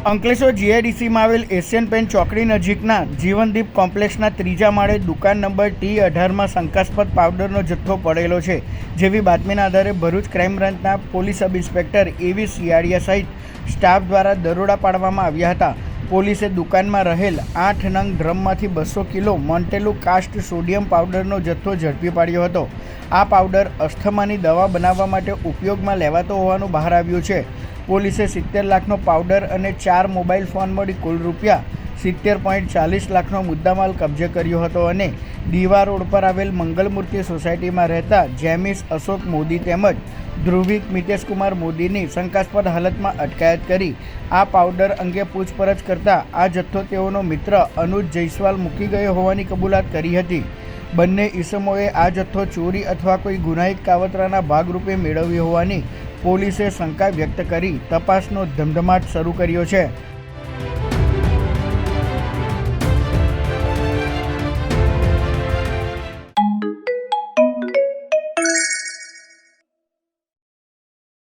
અંકલેશ્વર જીઆઈડીસીમાં આવેલ Asian paint ચોકડી નજીકના જીવનદીપ કોમ્પ્લેક્સના ત્રીજા માળે દુકાન નંબર T18માં શંકાસ્પદ પાવડરનો જથ્થો પડેલો છે, જેવી બાતમીના આધારે ભરૂચ ક્રાઇમ બ્રાન્ચના પોલીસ સબ ઇન્સ્પેક્ટર એવી સિયાડિયા સહિત સ્ટાફ દ્વારા દરોડા પાડવામાં આવ્યા હતા. પોલીસે દુકાનમાં રહેલ 8 નંગ ડ્રમમાંથી 200 કિલો મોન્ટેલું કાસ્ટ સોડિયમ પાવડરનો જથ્થો ઝડપી પાડ્યો હતો. આ પાવડર અસ્થમાની દવા બનાવવા માટે ઉપયોગમાં લેવાતો હોવાનું બહાર આવ્યું છે. પોલીસે 70 લાખનો પાવડર અને 4 મોબાઈલ ફોન મળી કુલ રૂપિયા 70.40 લાખનો મુદ્દામાલ કબજે કર્યો હતો અને દીવા રોડ પર આવેલ મંગલમૂર્તિ સોસાયટીમાં રહેતા જેમિસ અશોક મોદી તેમજ ધ્રુવિક મિતેશકુમાર મોદીની શંકાસ્પદ હાલતમાં અટકાયત કરી આ પાવડર અંગે પૂછપરછ કરતા આ જથ્થો તેઓનો મિત્ર અનુજ જયસ્વાલ મૂકી ગયો હોવાની કબૂલાત કરી હતી. બંને ઈસમોએ આ જથ્થો ચોરી અથવા કોઈ ગુનાહિત કાવતરાના ભાગરૂપે મેળવ્યો હોવાની પોલીસે શંકા વ્યક્ત કરી તપાસનો ધમધમાટ શરૂ કર્યો છે.